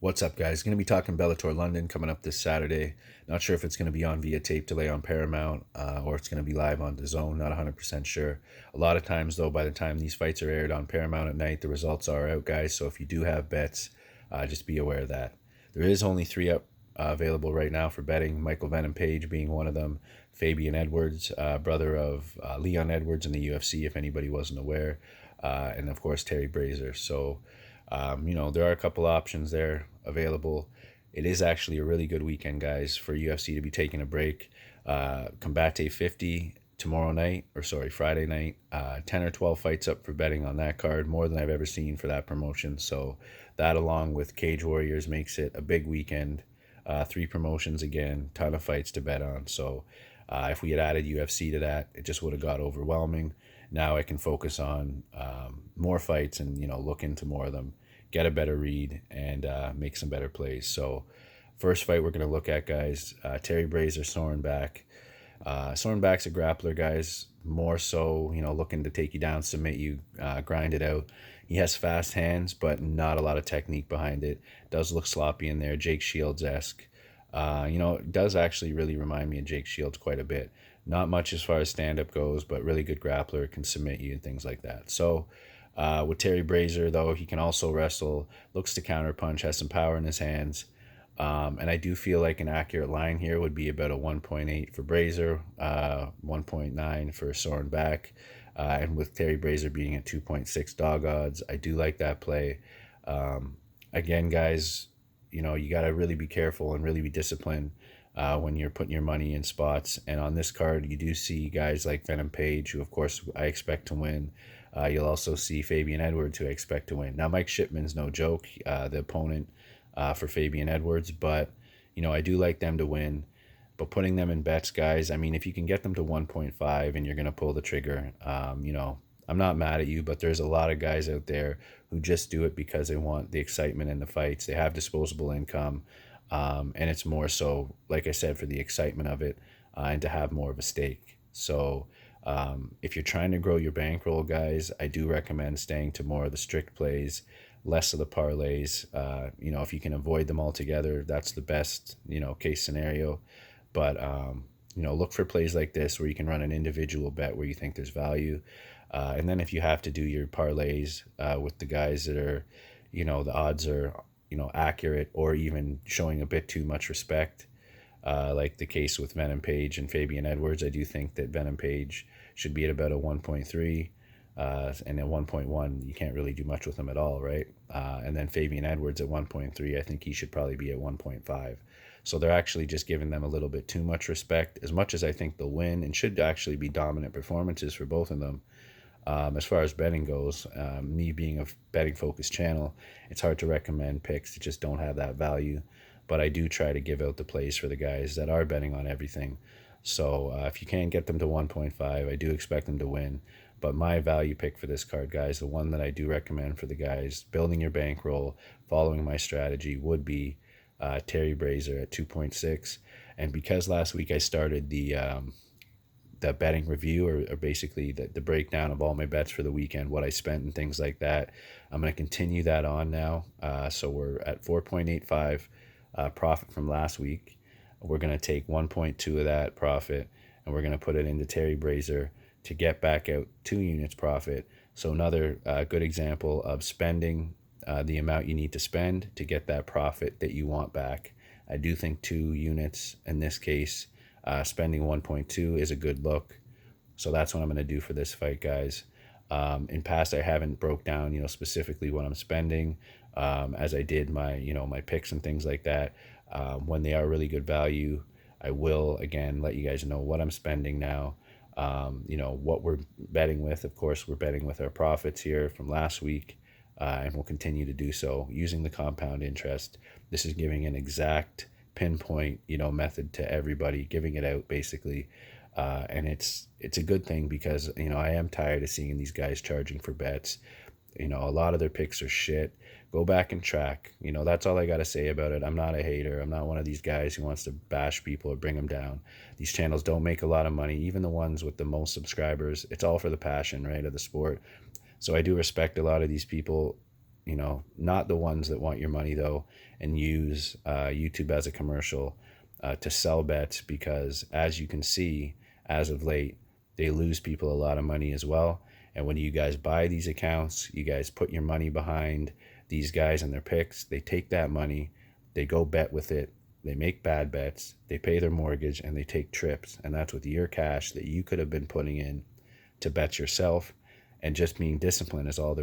What's up, guys? Going to be talking Bellator London coming up this Saturday. Not sure if it's going to be on via tape delay on Paramount or it's going to be live on DAZN. Not 100% sure. A lot of times, though, by the time these fights are aired on Paramount at night, the results are out, guys. So if you do have bets, just be aware of that. There is only three up available right now for betting. Michael Venom Page being one of them. Fabian Edwards, brother of Leon Edwards in the UFC, if anybody wasn't aware. And of course, Terry Brazier. So there are a couple options there available. It is actually a really good weekend, guys, for UFC to be taking a break. Combate 50 tomorrow night, Friday night. 10 or 12 fights up for betting on that card, more than I've ever seen for that promotion. So that, along with Cage Warriors, makes it a big weekend. Three promotions again, ton of fights to bet on. So if we had added UFC to that, it just would have got overwhelming. Now I can focus on more fights and look into more of them, get a better read, and make some better plays. So first fight we're going to look at, guys, Terry Brazier, Sorenbach. Sorenbach's a grappler, guys, more so looking to take you down, submit you, grind it out. He has fast hands, but not a lot of technique behind it. Does look sloppy in there, Jake Shields-esque. It does actually really remind me of Jake Shields quite a bit. Not much as far as stand-up goes, but really good grappler, can submit you and things like that. So with Terry Brazier, though, he can also wrestle, looks to counterpunch, has some power in his hands. And I do feel like an accurate line here would be about a 1.8 for Brazier, 1.9 for Sorenbach. And with Terry Brazier being at 2.6 dog odds, I do like that play. Again, guys, you got to really be careful and really be disciplined when you're putting your money in spots. And on this card, you do see guys like Venom Page, who, of course, I expect to win. You'll also see Fabian Edwards, who I expect to win. Now, Mike Shipman's no joke, the opponent for Fabian Edwards, but, I do like them to win. But putting them in bets, guys, I mean, if you can get them to 1.5 and you're going to pull the trigger, I'm not mad at you, but there's a lot of guys out there who just do it because they want the excitement in the fights. They have disposable income, and it's more so, like I said, for the excitement of it and to have more of a stake. So if you're trying to grow your bankroll, guys, I do recommend staying to more of the strict plays, less of the parlays. If you can avoid them altogether, that's the best, case scenario. But, look for plays like this where you can run an individual bet where you think there's value. And then if you have to do your parlays with the guys that are, the odds are, accurate or even showing a bit too much respect, like the case with Venom Page and Fabian Edwards, I do think that Venom Page should be at about a 1.3. And at 1.1, you can't really do much with him at all, right? And then Fabian Edwards at 1.3, I think he should probably be at 1.5. So they're actually just giving them a little bit too much respect, as much as I think they'll win and should actually be dominant performances for both of them. As far as betting goes, me being a betting-focused channel, it's hard to recommend picks that just don't have that value. But I do try to give out the plays for the guys that are betting on everything. So if you can get them to 1.5, I do expect them to win. But my value pick for this card, guys, the one that I do recommend for the guys building your bankroll, following my strategy, would be Terry Brazier at 2.6. And because last week I started the betting review, or basically the breakdown of all my bets for the weekend, what I spent and things like that, I'm going to continue that on now. So we're at 4.85 profit from last week. We're going to take 1.2 of that profit and we're going to put it into Terry Brazier to get back out 2 units profit. So another good example of spending the amount you need to spend to get that profit that you want back. I do think 2 units in this case, spending 1.2 is a good look. So that's what I'm going to do for this fight, guys. In past, I haven't broke down, specifically what I'm spending, as I did my, my picks and things like that. When they are really good value, I will, again, let you guys know what I'm spending now. What we're betting with. Of course, we're betting with our profits here from last week, and we'll continue to do so using the compound interest. This is giving an exact pinpoint, method to everybody, giving it out basically. And it's a good thing because, I am tired of seeing these guys charging for bets. A lot of their picks are shit. Go back and track. That's all I got to say about it. I'm not a hater. I'm not one of these guys who wants to bash people or bring them down. These channels don't make a lot of money, even the ones with the most subscribers. It's all for the passion, right, of the sport. So I do respect a lot of these people not the ones that want your money though, and use YouTube as a commercial to sell bets, because as you can see, as of late, they lose people a lot of money as well. And when you guys buy these accounts, you guys put your money behind these guys and their picks. They take that money, they go bet with it, they make bad bets, they pay their mortgage, and they take trips. And that's with your cash that you could have been putting in to bet yourself. And just being disciplined is all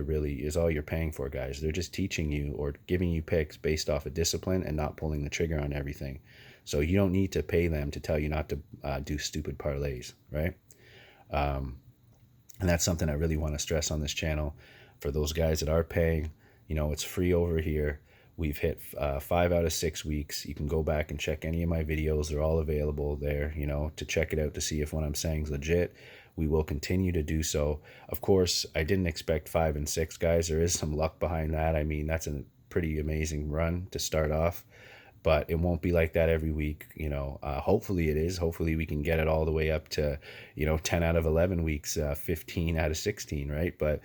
you're paying for, guys. They're just teaching you or giving you picks based off of discipline and not pulling the trigger on everything. So you don't need to pay them to tell you not to do stupid parlays, right? And that's something I really want to stress on this channel. For those guys that are paying, it's free over here. We've hit 5 out of 6 weeks. You can go back and check any of my videos. They're all available there, to check it out, to see if what I'm saying is legit. We will continue to do so. Of course, I didn't expect 5 and 6, guys. There is some luck behind that. I mean, that's a pretty amazing run to start off, but it won't be like that every week. Hopefully it is. Hopefully we can get it all the way up to, 10 out of 11 weeks, 15 out of 16, right? But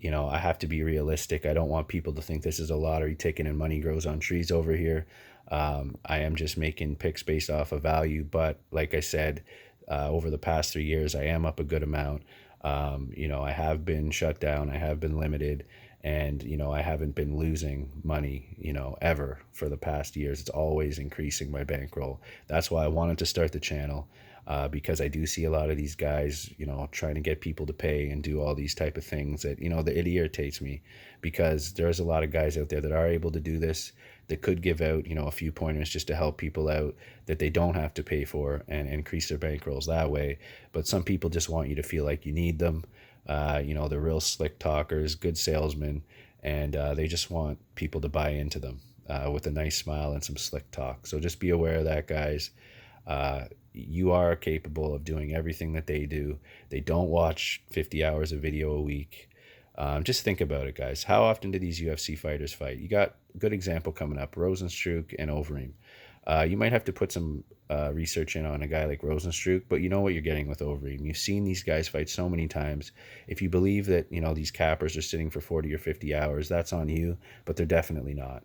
I have to be realistic. I don't want people to think this is a lottery ticket and money grows on trees over here. I am just making picks based off of value. But like I said, over the past 3 years, I am up a good amount. I have been shut down. I have been limited. And, I haven't been losing money, ever for the past years. It's always increasing my bankroll. That's why I wanted to start the channel. Because I do see a lot of these guys, trying to get people to pay and do all these type of things that, that it irritates me, because there's a lot of guys out there that are able to do this, that could give out, a few pointers just to help people out that they don't have to pay for and increase their bankrolls that way. But some people just want you to feel like you need them. They're real slick talkers, good salesmen, and they just want people to buy into them with a nice smile and some slick talk. So just be aware of that, guys. You are capable of doing everything that they do. They don't watch 50 hours of video a week. Just think about it, guys. How often do these UFC fighters fight? You got a good example coming up, Rosenstruck and Overeem. You might have to put some research in on a guy like Rosenstruck, but you know what you're getting with Overeem. You've seen these guys fight so many times. If you believe that, these cappers are sitting for 40 or 50 hours, that's on you, but they're definitely not.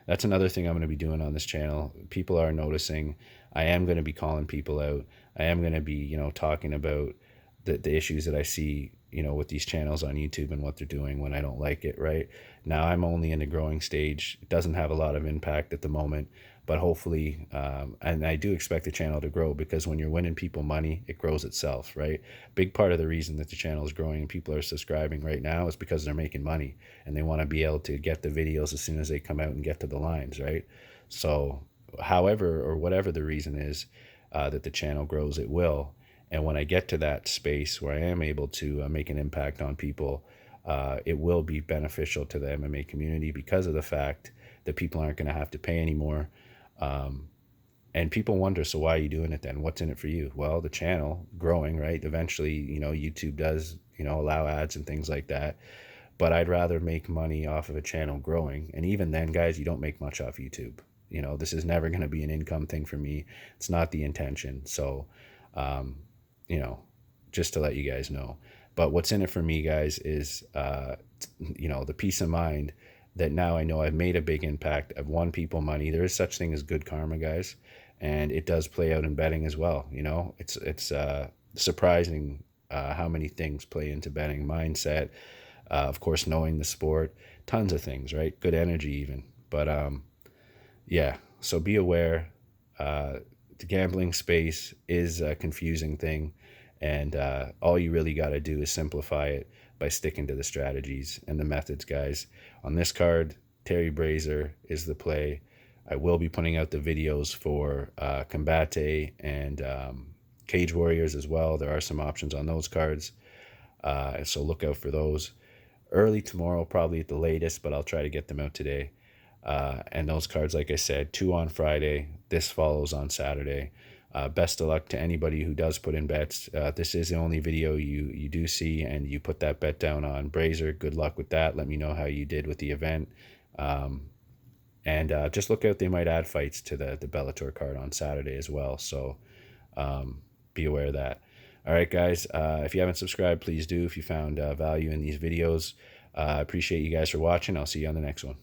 That's another thing I'm going to be doing on this channel. People are noticing. I am going to be calling people out. I am going to be, talking about the issues that I see, with these channels on YouTube and what they're doing when I don't like it, right? Now I'm only in the growing stage. It doesn't have a lot of impact at the moment, but hopefully, and I do expect the channel to grow, because when you're winning people money, it grows itself, right? Big part of the reason that the channel is growing and people are subscribing right now is because they're making money and they want to be able to get the videos as soon as they come out and get to the lines, right? So however or whatever the reason is that the channel grows, it will. And when I get to that space where I am able to make an impact on people, it will be beneficial to the MMA community, because of the fact that people aren't going to have to pay anymore. And people wonder, so why are you doing it then? What's in it for you? Well, the channel growing, right? Eventually, YouTube does, allow ads and things like that. But I'd rather make money off of a channel growing. And even then, guys, you don't make much off YouTube. This is never going to be an income thing for me. It's not the intention. So, just to let you guys know. But what's in it for me, guys, is, the peace of mind that now I know I've made a big impact. I've won people money. There is such thing as good karma, guys. And it does play out in betting as well. It's surprising how many things play into betting. Mindset, of course, knowing the sport, tons of things, right? Good energy even. But yeah, so be aware. The gambling space is a confusing thing. And all you really got to do is simplify it by sticking to the strategies and the methods, guys. On this card, Terry Brazier is the play. I will be putting out the videos for Combate and Cage Warriors as well. There are some options on those cards. So look out for those. Early tomorrow, probably at the latest, but I'll try to get them out today. And those cards, like I said, 2 on Friday. This follows on Saturday. Best of luck to anybody who does put in bets. This is the only video you do see, and you put that bet down on Brazier. Good luck with that. Let me know how you did with the event. And just look out. They might add fights to the Bellator card on Saturday as well. So be aware of that. All right, guys. If you haven't subscribed, please do. If you found value in these videos, I appreciate you guys for watching. I'll see you on the next one.